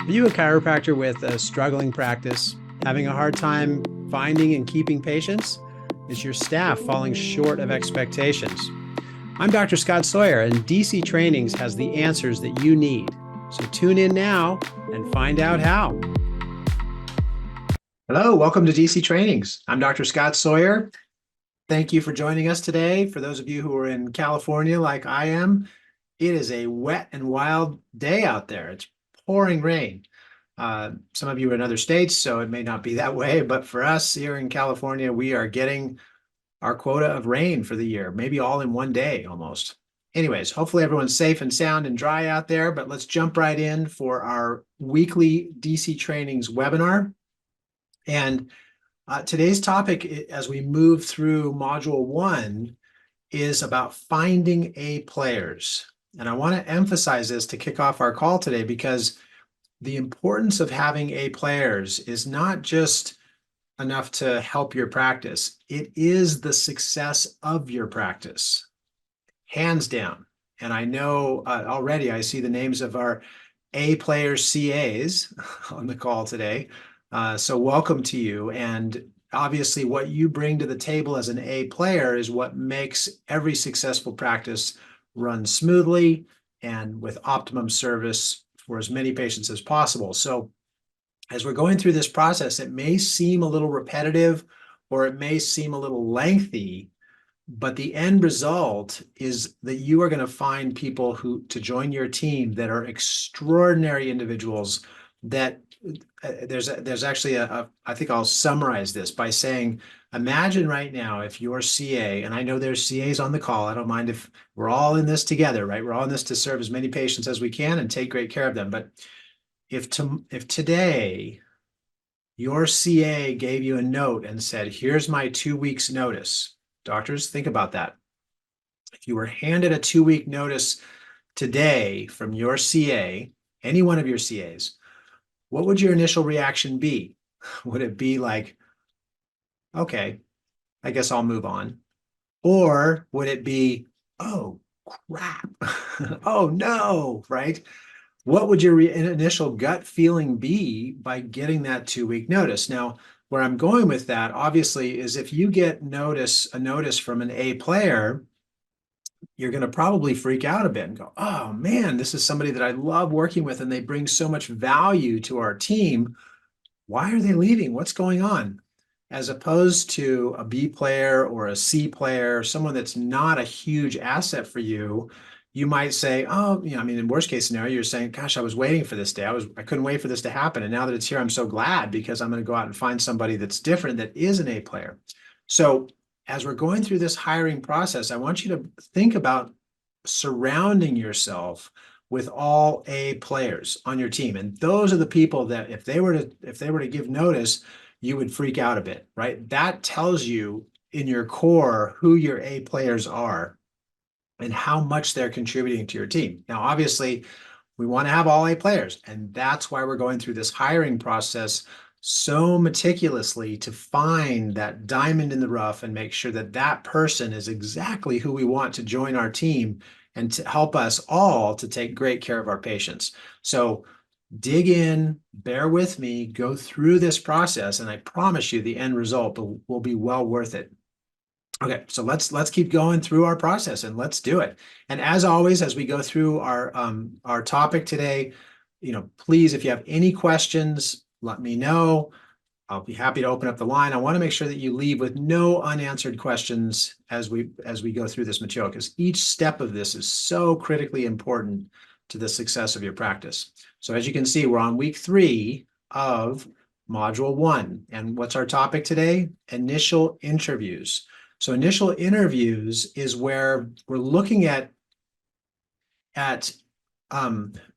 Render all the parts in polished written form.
Are you a chiropractor with a struggling practice, having a hard time finding and keeping patients? Is your staff falling short of expectations? I'm Dr. Scott Sawyer, and DC Trainings has the answers that you need. So tune in now and find out how. Hello, welcome to DC Trainings. I'm Dr. Scott Sawyer. Thank you for joining us today. For those of you who are in California like I am, it is a wet and wild day out there. It's pouring rain. Some of you are in other states, so it may not be that way, but for us here in California, we are getting our quota of rain for the year, maybe all in one day almost. Anyways, hopefully everyone's safe and sound and dry out there, but let's jump right in for our weekly DC Trainings webinar. And today's topic, as we move through Module 1, is about finding A players. And I want to emphasize this to kick off our call today, because the importance of having A players is not just enough to help your practice. It is the success of your practice, hands down. And I know already I see the names of our A players CAs on the call today. So welcome to you. And obviously what you bring to the table as an A player is what makes every successful practice run smoothly and with optimum service for as many patients as possible. So as we're going through this process, it may seem a little repetitive or it may seem a little lengthy, but the end result is that you are going to find people to join your team that are extraordinary individuals that there's actually I think I'll summarize this by saying, imagine right now if your CA, and I know there's CAs on the call, I don't mind if we're all in this together, right? We're all in this to serve as many patients as we can and take great care of them. But if today your CA gave you a note and said, here's my 2 weeks notice, doctors, think about that. If you were handed a 2-week notice today from your CA, any one of your CAs, what would your initial reaction be? Would it be like, okay, I guess I'll move on? Or would it be, oh, crap, oh no, right? What would your initial gut feeling be by getting that 2-week notice? Now, where I'm going with that, obviously, is if you get a notice from an A player, you're going to probably freak out a bit and go, oh man, this is somebody that I love working with and they bring so much value to our team. Why are they leaving? What's going on? As opposed to a B player or a C player, someone that's not a huge asset for you, you might say, oh, I mean, in worst case scenario, you're saying, gosh, I was waiting for this day. I couldn't wait for this to happen. And now that it's here, I'm so glad because I'm going to go out and find somebody that's different, that is an A player. So as we're going through this hiring process, I want you to think about surrounding yourself with all A players on your team. And those are the people that if they were to give notice, you would freak out a bit, right? That tells you in your core who your A players are and how much they're contributing to your team. Now, obviously, we want to have all A players, and that's why we're going through this hiring process so meticulously to find that diamond in the rough and make sure that that person is exactly who we want to join our team and to help us all to take great care of our patients. So dig in, bear with me, go through this process, and I promise you the end result will be well worth it. Okay, so let's keep going through our process and let's do it. And as always, as we go through our topic today, please, if you have any questions, let me know. I'll be happy to open up the line. I want to make sure that you leave with no unanswered questions as we go through this material, because each step of this is so critically important to the success of your practice. So as you can see, we're on week 3 of Module 1. And what's our topic today? Initial interviews. So initial interviews is where we're looking at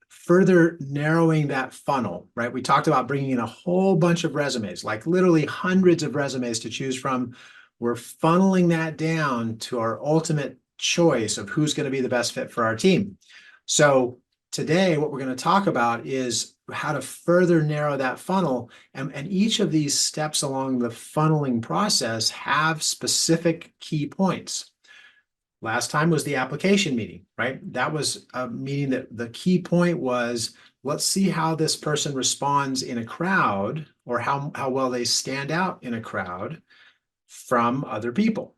further narrowing that funnel, right? We talked about bringing in a whole bunch of resumes, like literally hundreds of resumes to choose from. We're funneling that down to our ultimate choice of who's going to be the best fit for our team. So today, what we're going to talk about is how to further narrow that funnel. And each of these steps along the funneling process have specific key points. Last time was the application meeting, right? That was a meeting that the key point was let's see how this person responds in a crowd, or how well they stand out in a crowd from other people,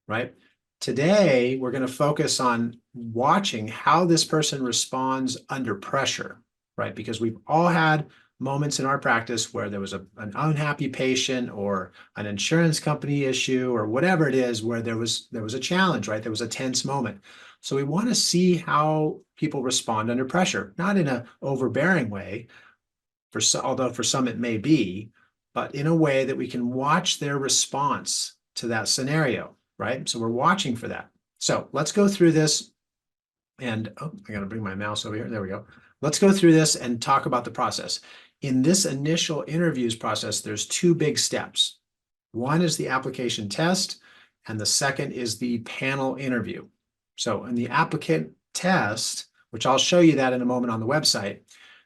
right? Today, we're going to focus on watching how this person responds under pressure, right? Because we've all had moments in our practice where there was an unhappy patient or an insurance company issue or whatever it is, where there was a challenge, right? There was a tense moment. So we want to see how people respond under pressure, not in an overbearing way, although for some it may be, but in a way that we can watch their response to that scenario, right? So we're watching for that. So let's go through this. And oh, I got to bring my mouse over here. There we go. Let's go through this and talk about the process. In this initial interviews process, there's two big steps. One is the application test, and the second is the panel interview. So in the applicant test, which I'll show you that in a moment on the website,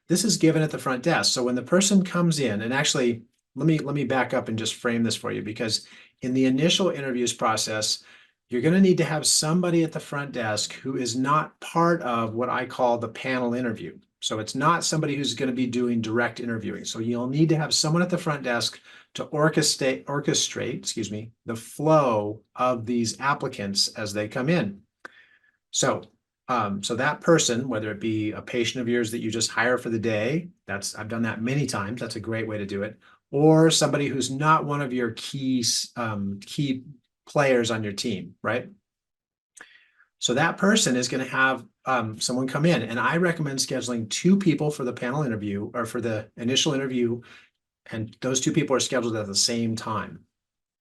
this is given at the front desk. So when the person comes in, and actually, let me back up and just frame this for you, because in the initial interviews process, you're going to need to have somebody at the front desk who is not part of what I call the panel interview. So it's not somebody who's going to be doing direct interviewing. So you'll need to have someone at the front desk to orchestrate, the flow of these applicants as they come in. So that person, whether it be a patient of yours that you just hire for the day, I've done that many times. That's a great way to do it. Or somebody who's not one of your key players on your team, right? So that person is going to have someone come in, and I recommend scheduling 2 people for the panel interview or for the initial interview, and those 2 people are scheduled at the same time.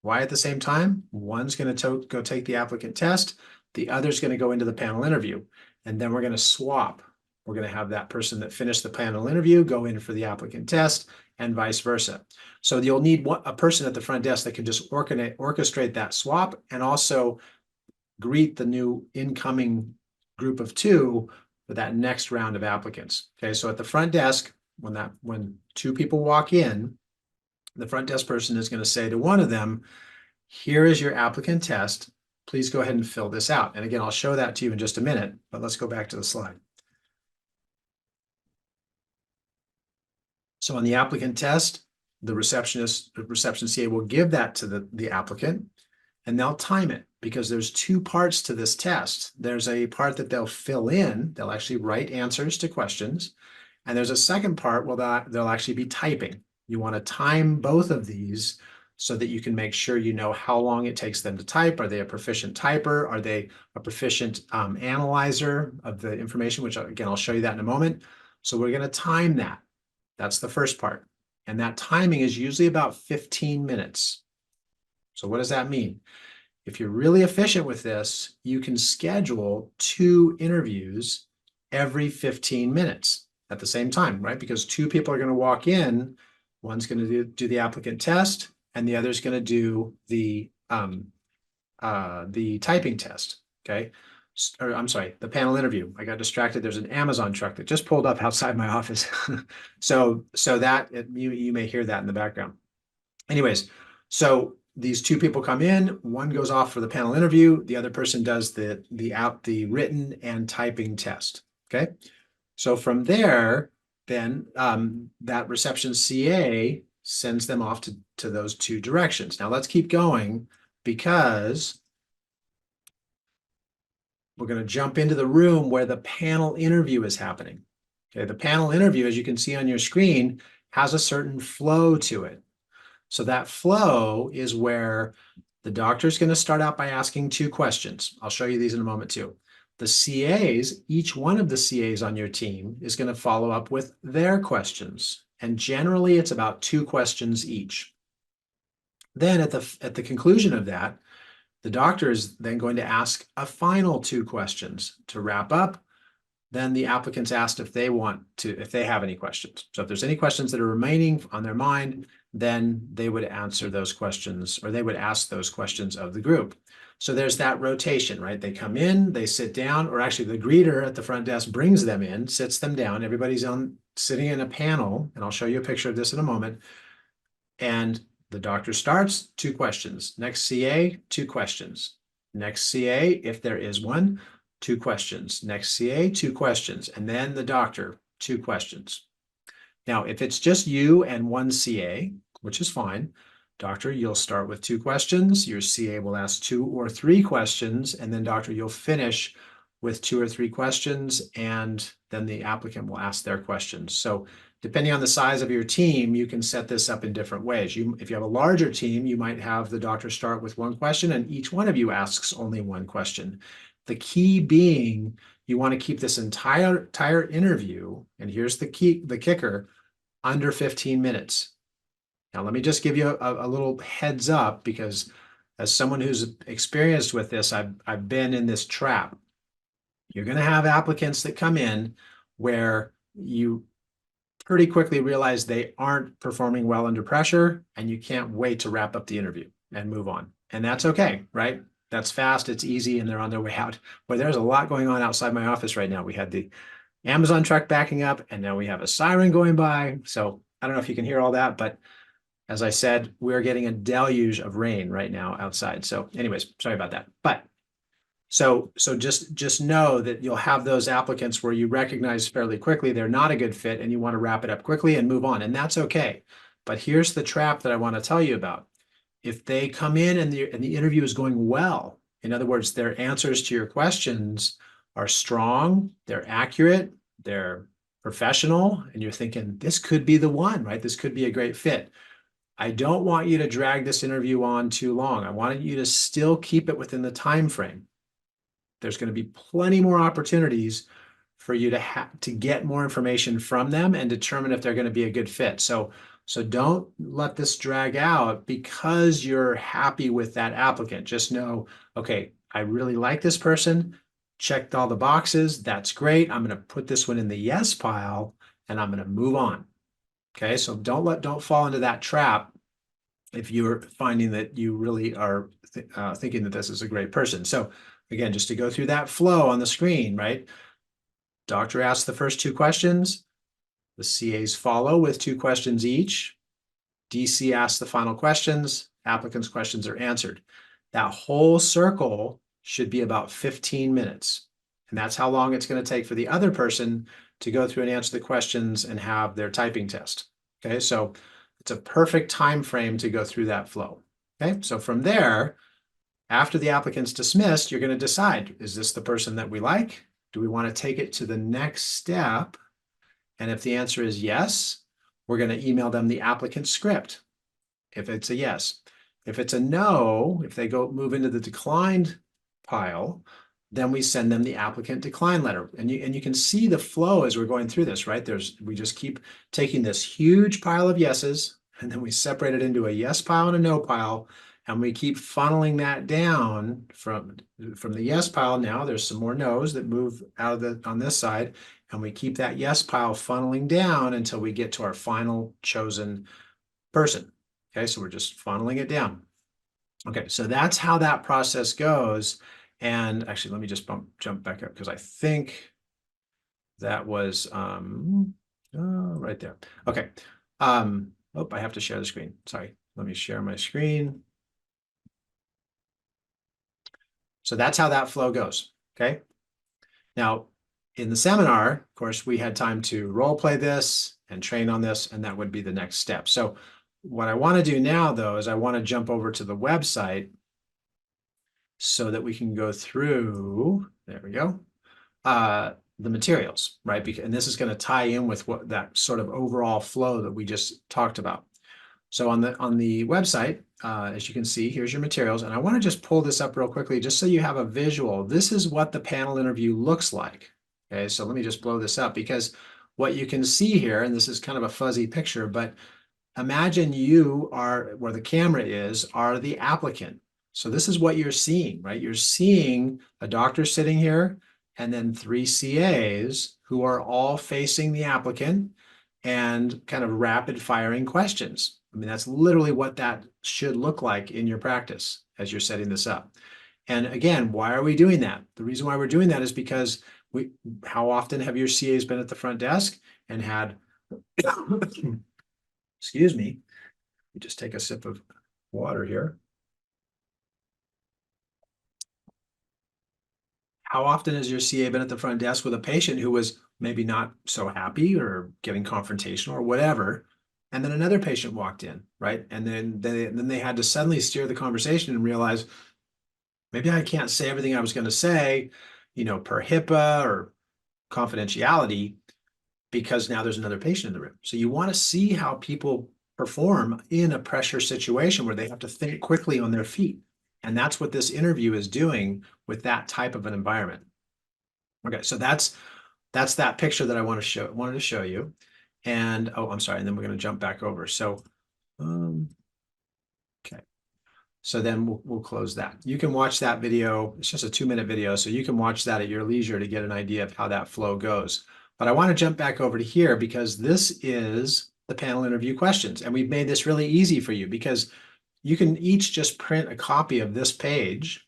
Why at the same time? One's going to go take the applicant test. The other's going to go into the panel interview, and then we're going to swap. We're going to have that person that finished the panel interview go in for the applicant test, and vice versa. So you'll need a person at the front desk that can just orchestrate that swap and also greet the new incoming group of 2 for that next round of applicants. Okay, so at the front desk, when 2 people walk in, the front desk person is going to say to one of them, "Here is your applicant test. Please go ahead and fill this out." And again, I'll show that to you in just a minute, but let's go back to the slide. So on the applicant test, the reception CA will give that to the applicant, and they'll time it, because there's 2 parts to this test. There's a part that they'll fill in. They'll actually write answers to questions. And there's a second part where they'll actually be typing. You want to time both of these so that you can make sure you know how long it takes them to type. Are they a proficient typer? Are they a proficient analyzer of the information, which again, I'll show you that in a moment. So we're going to time that. That's the first part. And that timing is usually about 15 minutes. So what does that mean? If you're really efficient with this, you can schedule 2 interviews every 15 minutes at the same time, right? Because 2 people are going to walk in. One's going to do the applicant test, and the other's going to do the typing test. Okay. Or I'm sorry, the panel interview. I got distracted. There's an Amazon truck that just pulled up outside my office. so that you may hear that in the background. Anyways, so these 2 people come in, one goes off for the panel interview, the other person does the written and typing test. Okay. So from there, then that reception CA sends them off to those 2 directions. Now let's keep going, because we're going to jump into the room where the panel interview is happening. Okay, the panel interview, as you can see on your screen, has a certain flow to it. So that flow is where the doctor is going to start out by asking 2 questions. I'll show you these in a moment too. The CAs, each one of the CAs on your team is going to follow up with their questions. And generally it's about 2 questions each. Then at the conclusion of that, the doctor is then going to ask a final 2 questions to wrap up. Then the applicant's asked if they have any questions. So if there's any questions that are remaining on their mind, then they would answer those questions, or they would ask those questions of the group. So there's that rotation, right? They come in, they sit down, or actually the greeter at the front desk brings them in, sits them down. Everybody's sitting in a panel, and I'll show you a picture of this in a moment. And the doctor starts, 2 questions. Next CA, 2 questions. Next CA, if there is one, 2 questions. Next CA, 2 questions. And then the doctor, 2 questions. Now, if it's just you and one CA, which is fine, doctor, you'll start with 2 questions. Your CA will ask 2 or 3 questions, and then doctor, you'll finish with 2 or 3 questions, and then the applicant will ask their questions. So depending on the size of your team, you can set this up in different ways. If you have a larger team, you might have the doctor start with 1 question, and each one of you asks only 1 question. The key being, you want to keep this entire interview, and here's the kicker, under 15 minutes. Now, let me just give you a little heads up, because as someone who's experienced with this, I've been in this trap. You're going to have applicants that come in where you pretty quickly realize they aren't performing well under pressure, and you can't wait to wrap up the interview and move on. And that's okay, right? That's fast, it's easy, and they're on their way out. But there's a lot going on outside my office right now. We had the Amazon truck backing up, and now we have a siren going by. So I don't know if you can hear all that, but as I said, we're getting a deluge of rain right now outside. So anyways, sorry about that. But so just know that you'll have those applicants where you recognize fairly quickly they're not a good fit, and you want to wrap it up quickly and move on, and that's okay. But here's the trap that I want to tell you about. If they come in and the interview is going well, in other words, their answers to your questions are strong, they're accurate, they're professional, and you're thinking, this could be the one, right? This could be a great fit. I don't want you to drag this interview on too long. I want you to still keep it within the time frame. There's going to be plenty more opportunities for you to get more information from them and determine if they're going to be a good fit. So don't let this drag out because you're happy with that applicant. Just know, okay, I really like this person, checked all the boxes, that's great. I'm going to put this one in the yes pile, and I'm going to move on. Okay, so don't fall into that trap if you're finding that you really are thinking that this is a great person. So again, just to go through that flow on the screen, right? Doctor asks the first 2 questions. The CAs follow with 2 questions each. DC asks the final questions. Applicant's questions are answered. That whole circle should be about 15 minutes. And that's how long it's going to take for the other person to go through and answer the questions and have their typing test. Okay, so it's a perfect time frame to go through that flow. Okay, so from there, after the applicant's dismissed, you're going to decide, is this the person that we like? Do we want to take it to the next step? And if the answer is yes, we're going to email them the applicant script. If it's a yes. If it's a no, if they move into the declined pile, then we send them the applicant decline letter. And you can see the flow as we're going through this, right? We just keep taking this huge pile of yeses, and then we separate it into a yes pile and a no pile, and we keep funneling that down from the yes pile. Now there's some more no's that move out of on this side, and we keep that yes pile funneling down until we get to our final chosen person. Okay, so we're just funneling it down. Okay, so that's how that process goes. And actually, let me just jump back up, because I think that was right there. Okay. Oh, I have to share the screen. Sorry. Let me share my screen. So that's how that flow goes. Okay. Now, in the seminar, of course, we had time to role play this and train on this, and that would be the next step. So what I want to do now, though, is I want to jump over to the website so that we can go through, there we go, the materials, right? And this is going to tie in with what that sort of overall flow that we just talked about. So on the website, as you can see, here's your materials. And I want to just pull this up real quickly, just so you have a visual. This is what the panel interview looks like. Okay, so let me just blow this up, because what you can see here, and this is kind of a fuzzy picture, but imagine you are, where the camera is, are the applicant. So this is what you're seeing, right? You're seeing a doctor sitting here, and then 3 CAs who are all facing the applicant and kind of rapid firing questions. I mean, that's literally what that should look like in your practice as you're setting this up. And again, why are we doing that? The reason why we're doing that is because how often have your CAs been at the front desk and had, excuse me, let me just take a sip of water here. How often has your CA been at the front desk with a patient who was maybe not so happy or getting confrontational or whatever. And then another patient walked in, right? And then they had to suddenly steer the conversation and realize maybe I can't say everything I was going to say, per HIPAA or confidentiality, because now there's another patient in the room. So you want to see how people perform in a pressure situation where they have to think quickly on their feet. And that's what this interview is doing with that type of an environment. Okay, so that's that picture that I wanted to show you. And oh, I'm sorry, and then we're going to jump back over. So okay. So then we'll close that. You can watch that video. It's just a 2-minute video, so you can watch that at your leisure to get an idea of how that flow goes. But I want to jump back over to here because this is the panel interview questions. And we've made this really easy for you because you can each just print a copy of this page.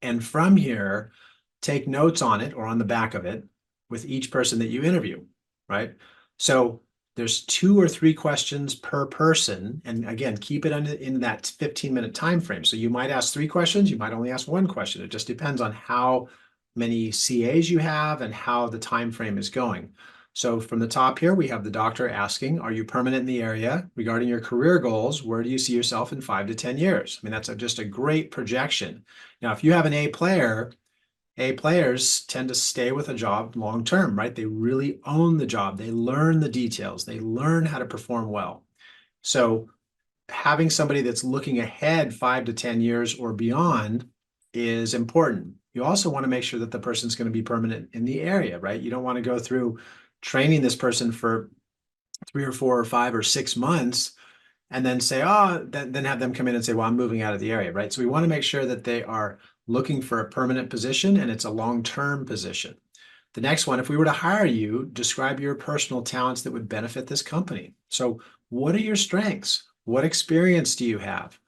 And from here, take notes on it or on the back of it with each person that you interview, right? So there's 2 or 3 questions per person. And again, keep it in that 15-minute time frame. So you might ask 3 questions, you might only ask 1 question. It just depends on how many CAs you have and how the time frame is going. So from the top here, we have the doctor asking, are you permanent in the area? Regarding your career goals, where do you see yourself in 5 to 10 years? I mean, that's just a great projection. Now, if you have an A player, A players tend to stay with a job long term, right? They really own the job. They learn the details. They learn how to perform well. So having somebody that's looking ahead 5 to 10 years or beyond is important. You also want to make sure that the person's going to be permanent in the area, right? You don't want to go through training this person for 3 or 4 or 5 or 6 months and then say, oh, then have them come in and say, well, I'm moving out of the area, right? So we want to make sure that they are looking for a permanent position and it's a long-term position. The next one, if we were to hire you, describe your personal talents that would benefit this company. So what are your strengths? What experience do you have?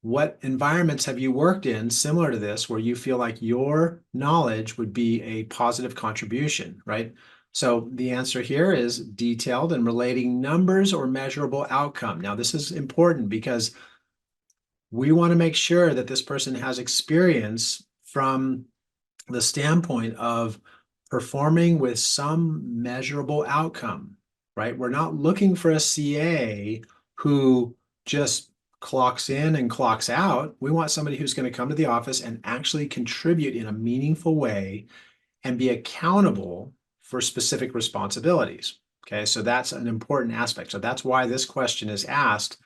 What environments have you worked in similar to this where you feel like your knowledge would be a positive contribution, right? So the answer here is detailed and relating numbers or measurable outcome. Now, this is important because we want to make sure that this person has experience from the standpoint of performing with some measurable outcome, right? We're not looking for a CA who just clocks in and clocks out. We want somebody who's going to come to the office and actually contribute in a meaningful way and be accountable for specific responsibilities. Okay, so that's an important aspect. So that's why this question is asked,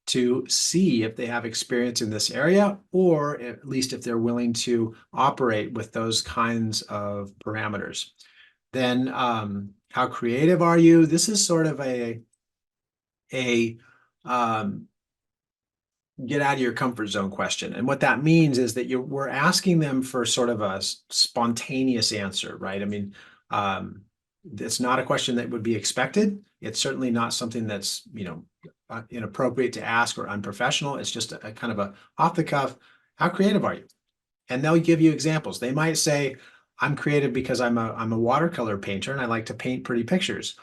to see if they have experience in this area, or at least if they're willing to operate with those kinds of parameters. Then how creative are you? This is sort of a get out of your comfort zone question. And what that means is that we're asking them for sort of a spontaneous answer, right? I mean, it's not a question that would be expected. It's certainly not something that's, inappropriate to ask or unprofessional. It's just a kind of a off the cuff, how creative are you? And they'll give you examples. They might say, I'm creative because I'm a watercolor painter and I like to paint pretty pictures.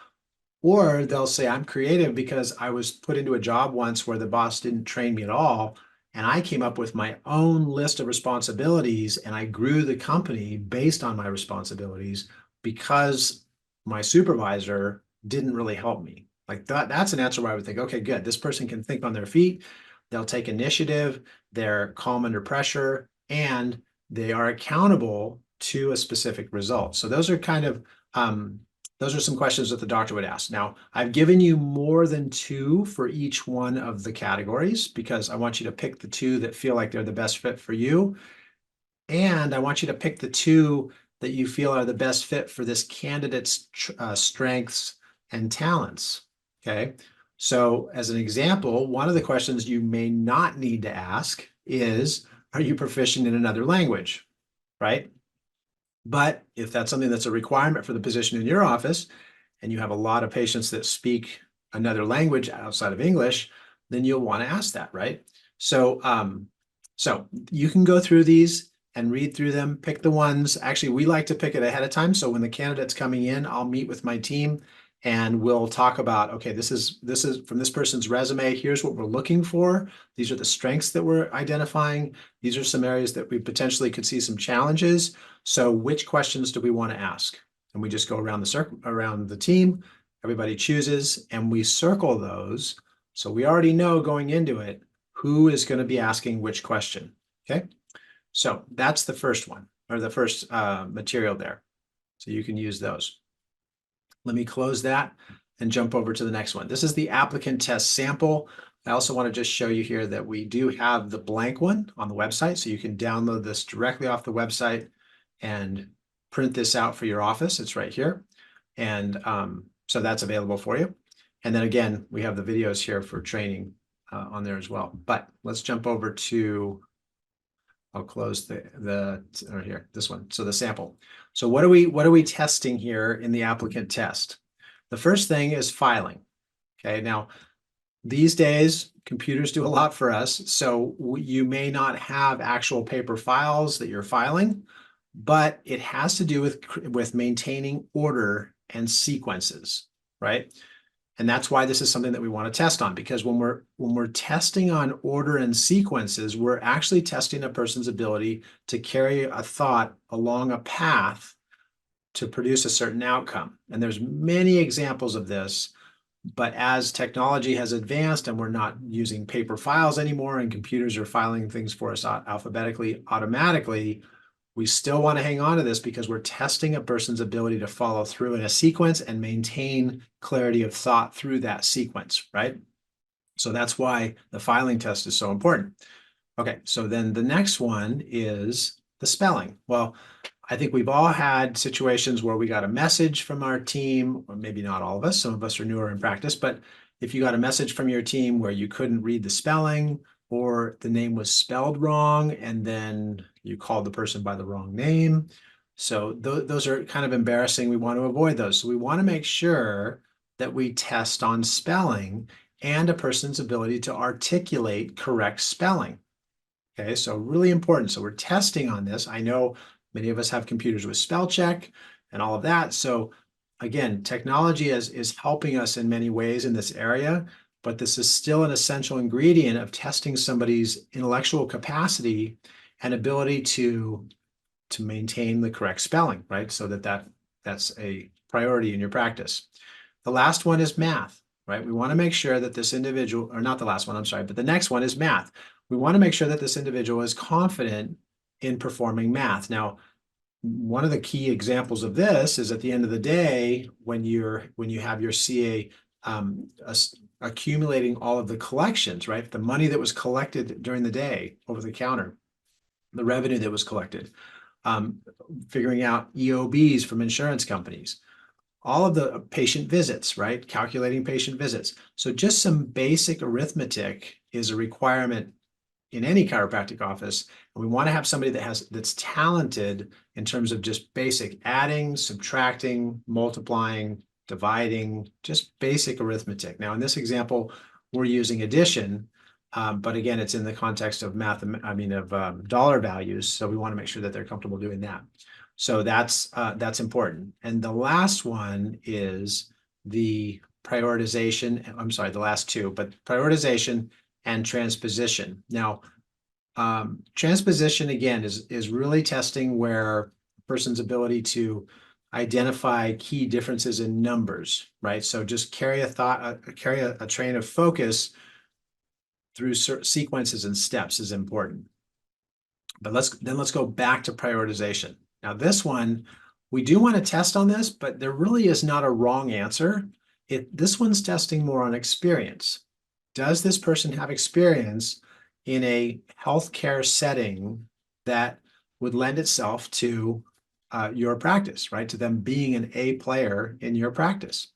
Or they'll say, I'm creative because I was put into a job once where the boss didn't train me at all. And I came up with my own list of responsibilities and I grew the company based on my responsibilities because my supervisor didn't really help me. Like that's an answer where I would think, okay, good. This person can think on their feet. They'll take initiative. They're calm under pressure and they are accountable to a specific result. So those are kind of, those are some questions that the doctor would ask. Now, I've given you more than 2 for each one of the categories because I want you to pick the 2 that feel like they're the best fit for you. And I want you to pick the 2 that you feel are the best fit for this candidate's strengths and talents. Okay. So as an example, one of the questions you may not need to ask is, are you proficient in another language? Right? But if that's something that's a requirement for the position in your office, and you have a lot of patients that speak another language outside of English, then you'll want to ask that, right? So, so you can go through these and read through them, pick the ones. Actually, we like to pick it ahead of time. So when the candidate's coming in, I'll meet with my team and we'll talk about, okay, this is from this person's resume. Here's what we're looking for. These are the strengths that we're identifying. These are some areas that we potentially could see some challenges. So which questions do we want to ask? and we just go around the circle, around the team. Everybody chooses, and we circle those. So we already know going into it who is going to be asking which question. Okay, so that's the first one, or the first material there. So you can use those. Let me close that and jump over to the next one. This is the applicant test sample. I also want to just show you here that we do have the blank one on the website, so you can download this directly off the website and print this out for your office. It's right here. And so that's available for you. And then again, we have the videos here for training on there as well. But let's jump over to, I'll close or here, this one. So the sample. So what are we testing here in the applicant test? The first thing is filing. Okay, now these days, computers do a lot for us. So you may not have actual paper files that you're filing, but it has to do with maintaining order and sequences, right? And that's why this is something that we want to test on, because when we're testing on order and sequences, we're actually testing a person's ability to carry a thought along a path to produce a certain outcome. And there's many examples of this, but as technology has advanced and we're not using paper files anymore and computers are filing things for us alphabetically, automatically, we still want to hang on to this because we're testing a person's ability to follow through in a sequence and maintain clarity of thought through that sequence, right? So that's why the filing test is so important. Okay, so then the next one is the spelling. Well, I think we've all had situations where we got a message from our team, or maybe not all of us, some of us are newer in practice, but if you got a message from your team where you couldn't read the spelling or the name was spelled wrong and then you called the person by the wrong name. So those are kind of embarrassing. We want to avoid those. So we want to make sure that we test on spelling and a person's ability to articulate correct spelling. Okay, so really important. So we're testing on this. I know many of us have computers with spell check and all of that. So again, technology is helping us in many ways in this area, but this is still an essential ingredient of testing somebody's intellectual capacity and ability to maintain the correct spelling, right? So that's a priority in your practice. The last one is math, right? We want to make sure that this individual, or not the last one, I'm sorry, but the next one is math. We want to make sure that this individual is confident in performing math. Now, one of the key examples of this is at the end of the day, when you have your CA accumulating all of the collections, right? The money that was collected during the day over the counter, the revenue that was collected, figuring out EOBs from insurance companies, all of the patient visits, right? Calculating patient visits. So just some basic arithmetic is a requirement in any chiropractic office. And we want to have somebody that's talented in terms of just basic adding, subtracting, multiplying, dividing, just basic arithmetic. Now, in this example, we're using addition, but again, it's in the context of dollar values. So we want to make sure that they're comfortable doing that. So that's important. And the last one is the prioritization. I'm sorry, the last two, but prioritization and transposition. Now, transposition again is really testing where a person's ability to identify key differences in numbers, right? So just carry a train of focus through sequences and steps is important. But let's go back to prioritization. Now this one, we do want to test on this, but there really is not a wrong answer. This one's testing more on experience. Does this person have experience in a healthcare setting that would lend itself to your practice, right? To them being an A player in your practice.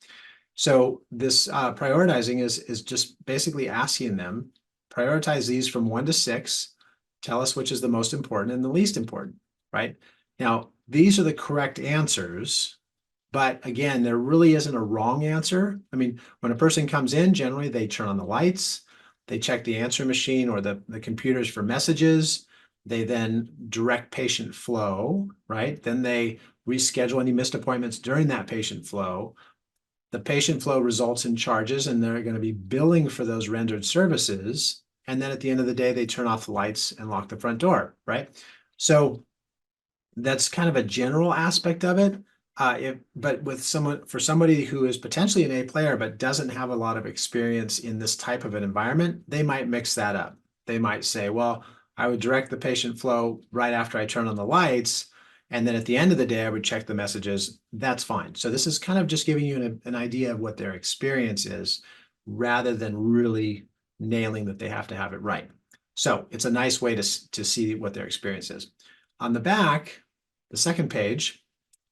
So this prioritizing is just basically asking them, prioritize these from 1 to 6, tell us which is the most important and the least important, right? Now, these are the correct answers, but again, there really isn't a wrong answer. I mean, when a person comes in, generally they turn on the lights, they check the answer machine or the computers for messages, they then direct patient flow, right? Then they reschedule any missed appointments during that patient flow. The patient flow results in charges, and they're going to be billing for those rendered services. And then at the end of the day, they turn off the lights and lock the front door, right? So that's kind of a general aspect of it. but with somebody who is potentially an A player but doesn't have a lot of experience in this type of an environment, they might mix that up. They might say, well, I would direct the patient flow right after I turn on the lights, and then at the end of the day, I would check the messages. That's fine. So this is kind of just giving you an idea of what their experience is, rather than really nailing that they have to have it right. So it's a nice way to see what their experience is. On the back, the second page,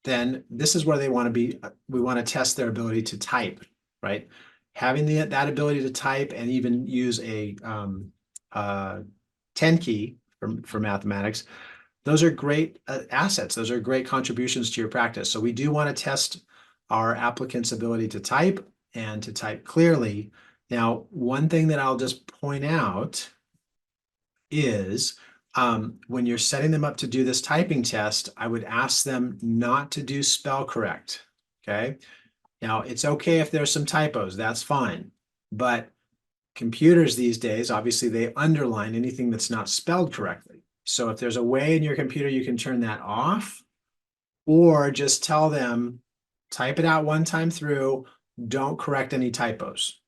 then this is where they want to be. We want to test their ability to type, right? Having that ability to type and even use a 10 key for mathematics, those are great assets. Those are great contributions to your practice. So we do want to test our applicants' ability to type and to type clearly. Now, one thing that I'll just point out is when you're setting them up to do this typing test, I would ask them not to do spell correct. Okay. Now, it's okay if there's some typos, that's fine. But computers these days, obviously, they underline anything that's not spelled correctly. So if there's a way in your computer you can turn that off, or just tell them, type it out one time through, don't correct any typos,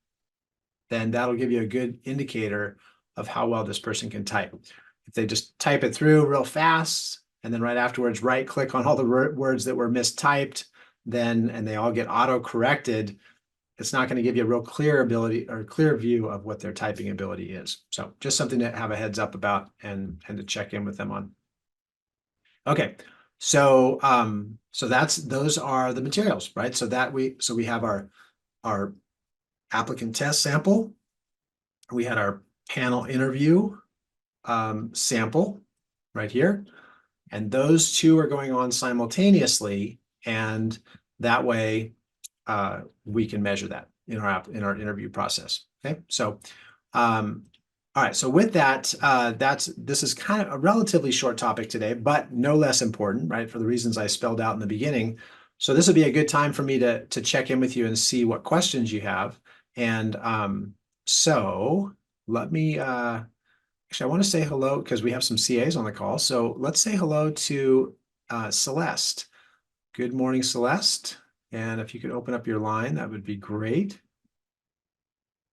then that'll give you a good indicator of how well this person can type. If they just type it through real fast and then right afterwards right click on all the words that were mistyped, and they all get auto corrected, it's not going to give you a real clear ability or clear view of what their typing ability is. So just something to have a heads up about and to check in with them on. Okay. So those are the materials, right? So we have our applicant test sample. We had our panel interview sample right here. And those two are going on simultaneously. And that way we can measure that in our interview process. Okay. So, all right. So with that, this is kind of a relatively short topic today, but no less important, right? For the reasons I spelled out in the beginning. So this would be a good time for me to check in with you and see what questions you have. And so let me, actually, I want to say hello because we have some CAs on the call. So let's say hello to Celeste. Good morning, Celeste. And if you could open up your line, that would be great.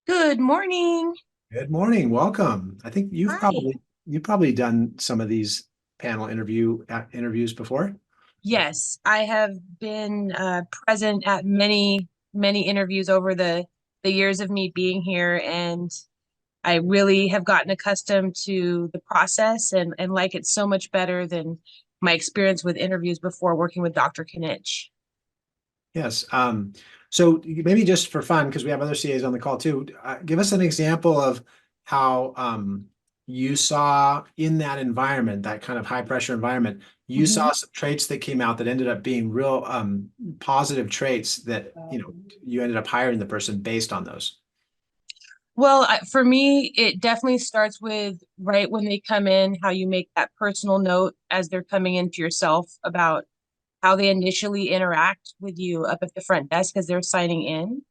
Good morning. Good morning. Welcome. I think Hi. you've probably done some of these panel interviews before. Yes, I have been present at many interviews over the years of me being here, and I really have gotten accustomed to the process and like it so much better than my experience with interviews before working with Dr. Kinich. Yes. So maybe just for fun, because we have other CAs on the call too, give us an example of how you saw in that environment, that kind of high pressure environment, you Mhm. saw some traits that came out that ended up being real positive traits that, you ended up hiring the person based on those. Well, for me, it definitely starts with right when they come in, how you make that personal note as they're coming into yourself about how they initially interact with you up at the front desk as they're signing in.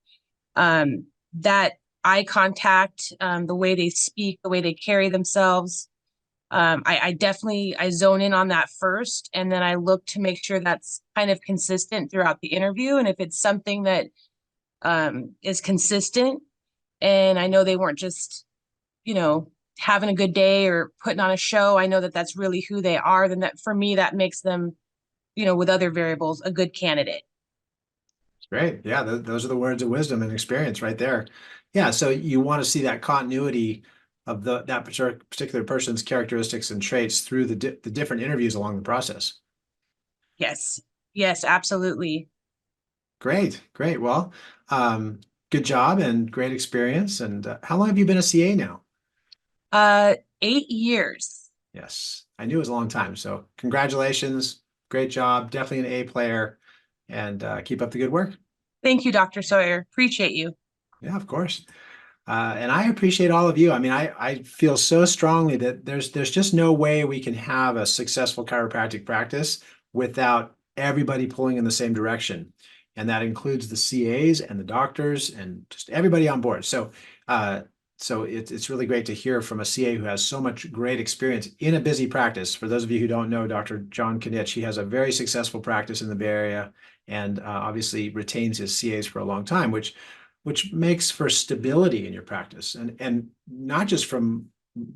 That eye contact, the way they speak, the way they carry themselves. I definitely I zone in on that first, and then I look to make sure that's kind of consistent throughout the interview. And if it's something that is consistent, and I know they weren't just you know having a good day or putting on a show, I know that that's really who they are. Then that for me that makes them with other variables a good candidate. Great. Yeah, those are the words of wisdom and experience right there. Yeah, so you want to see that continuity of that particular person's characteristics and traits through the different interviews along the process. Yes. Yes, absolutely. Great, great. Well, good job and great experience. And how long have you been a CA now? 8 years. Yes, I knew it was a long time. So congratulations. Great job. Definitely an A player. And keep up the good work. Thank you, Dr. Sawyer. Appreciate you. Yeah, of course. And I appreciate all of you. I mean, I feel so strongly that there's just no way we can have a successful chiropractic practice without everybody pulling in the same direction. And that includes the CAs and the doctors and just everybody on board. So So it's really great to hear from a CA who has so much great experience in a busy practice. For those of you who don't know, Dr. John Knitsch, he has a very successful practice in the Bay Area and obviously retains his CAs for a long time, which makes for stability in your practice. And not just from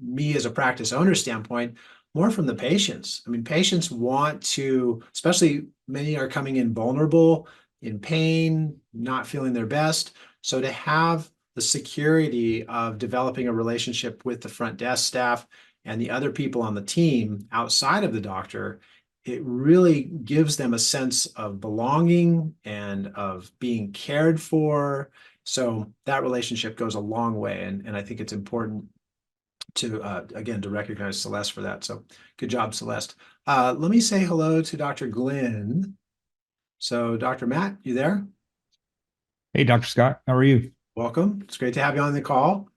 me as a practice owner standpoint, more from the patients. I mean, patients want to, especially many are coming in vulnerable, in pain, not feeling their best. So to have the security of developing a relationship with the front desk staff and the other people on the team outside of the doctor, it really gives them a sense of belonging and of being cared for. So that relationship goes a long way. And I think it's important to, again, to recognize Celeste for that. So good job, Celeste. Let me say hello to Dr. Glenn. So Dr. Matt, you there? Hey, Dr. Scott, how are you? Welcome. It's great to have you on the call.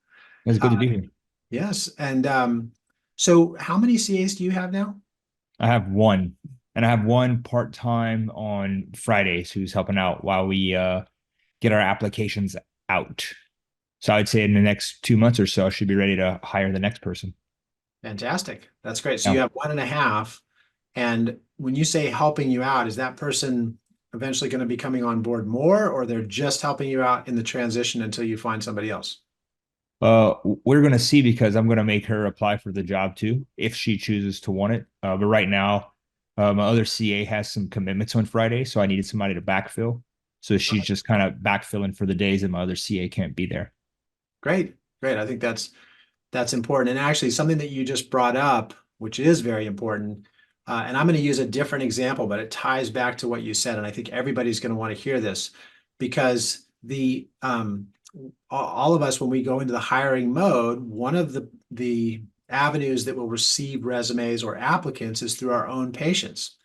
It's Uh, good to be here. yes. And so how many CAs do you have now? I have one, and I have one part-time on Fridays who's helping out while we get our applications out. So I'd say in the next 2 months or so, I should be ready to hire the next person. Fantastic. That's great. So you Yeah. have one and a half. And when you say helping you out, is that person eventually going to be coming on board more, or they're just helping you out in the transition until you find somebody else? We're gonna see because I'm gonna make her apply for the job too if she chooses to want it. But right now, my other CA has some commitments on Friday, so I needed somebody to backfill. So she's just kind of backfilling for the days that my other CA can't be there. Great. Great. I think that's important. And actually, something that you just brought up, which is very important, and I'm going to use a different example, but it ties back to what you said. And I think everybody's going to want to hear this because all of us, when we go into the hiring mode, one of the avenues that will receive resumes or applicants is through our own patients.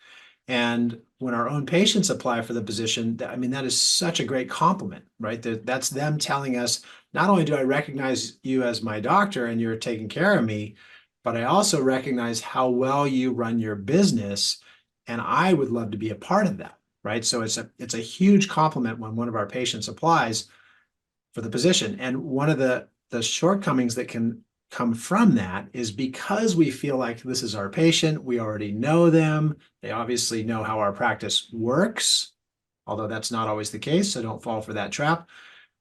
And when our own patients apply for the position, I mean, that is such a great compliment, right? That's them telling us, not only do I recognize you as my doctor and you're taking care of me, but I also recognize how well you run your business. And I would love to be a part of that, right? So it's a huge compliment when one of our patients applies for the position. And one of the shortcomings that can come from that is because we feel like this is our patient, we already know them, they obviously know how our practice works, although that's not always the case, so don't fall for that trap,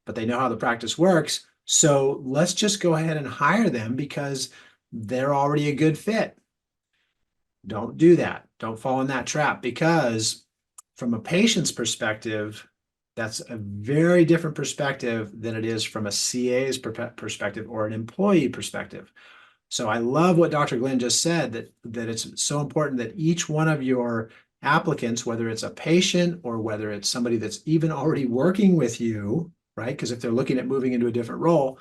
but they know how the practice works. So let's just go ahead and hire them because they're already a good fit. Don't do that. Don't fall in that trap because from a patient's perspective, that's a very different perspective than it is from a CA's perspective or an employee perspective. So I love what Dr. Glenn just said, that it's so important that each one of your applicants, whether it's a patient or whether it's somebody that's even already working with you, right? Because if they're looking at moving into a different role,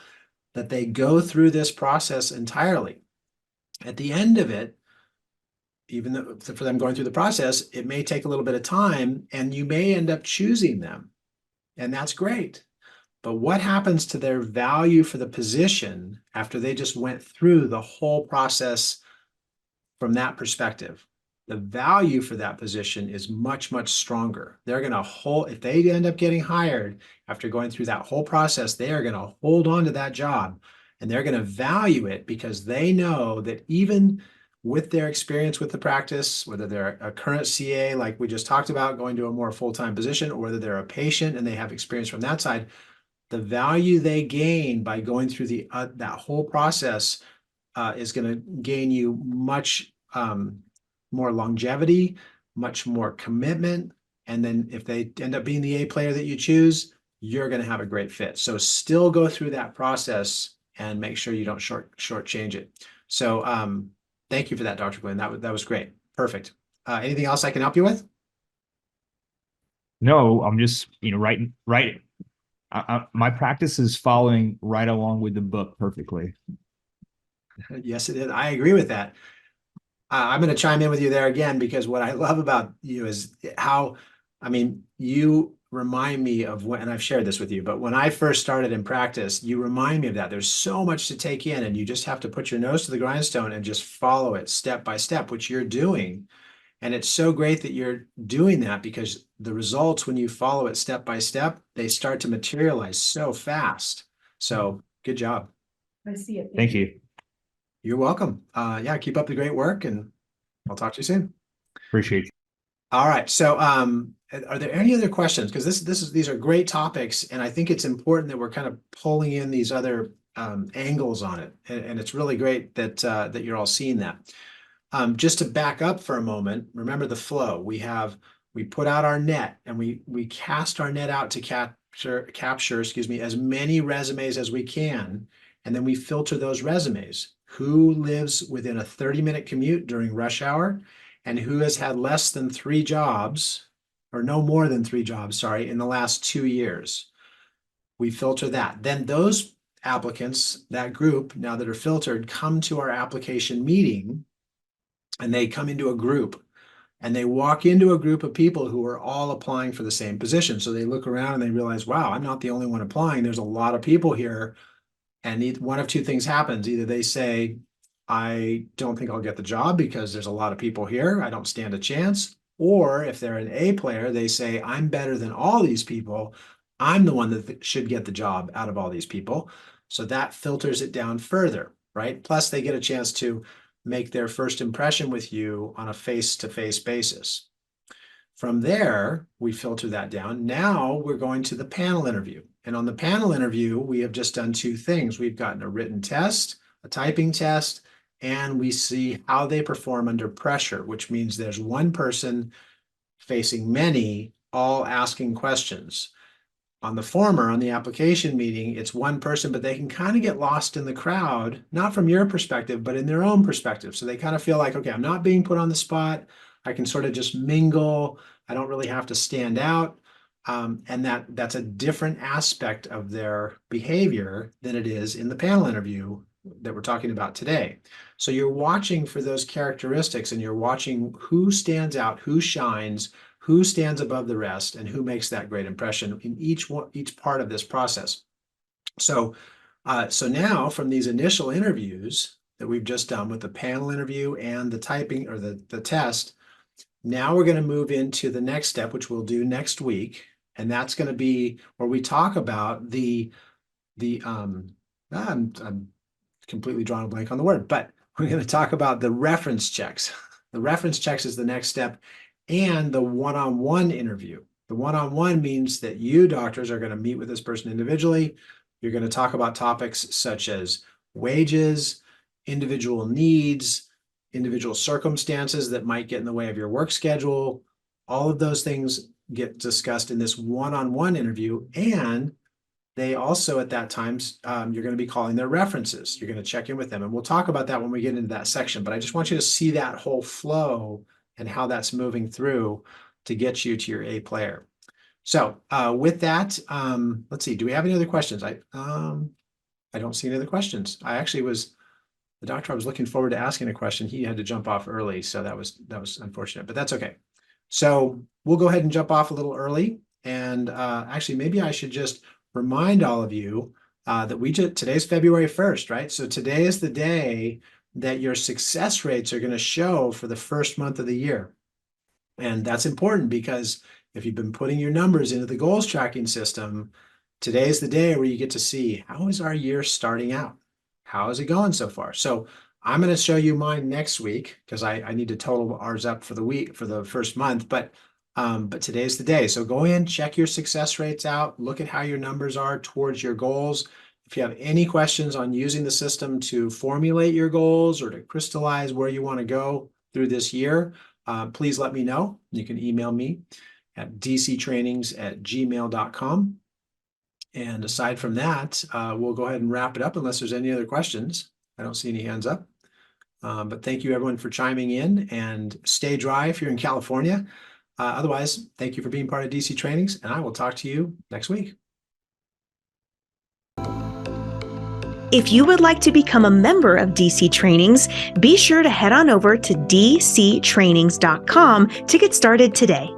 that they go through this process entirely. At the end of it, even though for them going through the process, it may take a little bit of time and you may end up choosing them. And that's great. But what happens to their value for the position after they just went through the whole process from that perspective? The value for that position is much, much stronger. They're going to hold, if they end up getting hired after going through that whole process, they are going to hold on to that job and they're going to value it because they know that even with their experience with the practice, whether they're a current CA, like we just talked about, going to a more full-time position, or whether they're a patient and they have experience from that side, the value they gain by going through that whole process is going to gain you much more longevity, much more commitment. And then if they end up being the A player that you choose, you're going to have a great fit. So still go through that process and make sure you don't shortchange it. So thank you for that, Dr. Glenn. That was great. Perfect. Anything else I can help you with? No, I'm just, right. My practice is following right along with the book perfectly. Yes, it is. I agree with that. I'm going to chime in with you there again because what I love about you is how, I mean, you remind me of when, and I've shared this with you, but when I first started in practice, you remind me of that. There's so much to take in, and you just have to put your nose to the grindstone and just follow it step by step, which you're doing. And it's so great that you're doing that because the results, when you follow it step by step, they start to materialize so fast. So good job. I see it. Thank you. You're welcome. Yeah, keep up the great work, and I'll talk to you soon. Appreciate you. All right. So, are there any other questions? Because these are great topics, and I think it's important that we're kind of pulling in these other angles on it, and it's really great that that you're all seeing that. Just to back up for a moment, remember the flow. We put out our net, and we cast our net out to capture, excuse me, as many resumes as we can, and then we filter those resumes. Who lives within a 30-minute commute during rush hour, and who has had less than 3 jobs, or no more than 3 jobs, sorry, in the last 2 years. We filter that. Then those applicants, that group, now that are filtered, come to our application meeting, and they come into a group, and they walk into a group of people who are all applying for the same position. So they look around and they realize, wow, I'm not the only one applying. There's a lot of people here. And one of two things happens. Either they say, I don't think I'll get the job because there's a lot of people here. I don't stand a chance. Or if they're an A player, they say, I'm better than all these people. I'm the one that should get the job out of all these people. So that filters it down further, right? Plus they get a chance to make their first impression with you on a face-to-face basis. From there, we filter that down. Now we're going to the panel interview. And on the panel interview, we have just done 2 things. We've gotten a written test, a typing test, and we see how they perform under pressure, which means there's one person facing many, all asking questions. On the former, on the application meeting, it's one person, but they can kind of get lost in the crowd, not from your perspective, but in their own perspective. So they kind of feel like, okay, I'm not being put on the spot. I can sort of just mingle. I don't really have to stand out. And that's a different aspect of their behavior than it is in the panel interview that we're talking about today. So you're watching for those characteristics, and you're watching who stands out, who shines, who stands above the rest, and who makes that great impression in each part of this process. So, so now from these initial interviews that we've just done with the panel interview and the typing or the test, now we're going to move into the next step, which we'll do next week. And that's going to be where we talk about I'm completely drawing a blank on the word, but we're going to talk about the reference checks. The reference checks is the next step, and the one-on-one interview. The one-on-one means that you doctors are going to meet with this person individually. You're going to talk about topics such as wages, individual needs, individual circumstances that might get in the way of your work schedule. All of those things get discussed in this one-on-one interview. And they also, at that time, you're going to be calling their references. You're going to check in with them. And we'll talk about that when we get into that section. But I just want you to see that whole flow and how that's moving through to get you to your A player. So with that, let's see, do we have any other questions? I don't see any other questions. The doctor I was looking forward to asking a question. He had to jump off early. So that was unfortunate, but that's okay. So we'll go ahead and jump off a little early. And actually, maybe I should just remind all of you that today's February 1st, right? So today is the day that your success rates are going to show for the first month of the year. And that's important because if you've been putting your numbers into the goals tracking system, today's the day where you get to see, how is our year starting out? How is it going so far? So I'm going to show you mine next week because I need to total ours up for the week, for the first month, but today's the day. So go in, check your success rates out, look at how your numbers are towards your goals. If you have any questions on using the system to formulate your goals or to crystallize where you want to go through this year, please let me know. You can email me at dctrainings@gmail.com. And aside from that, we'll go ahead and wrap it up unless there's any other questions. I don't see any hands up. But thank you everyone for chiming in, and stay dry if you're in California. Otherwise, thank you for being part of DC Trainings, and I will talk to you next week. If you would like to become a member of DC Trainings, be sure to head on over to dctrainings.com to get started today.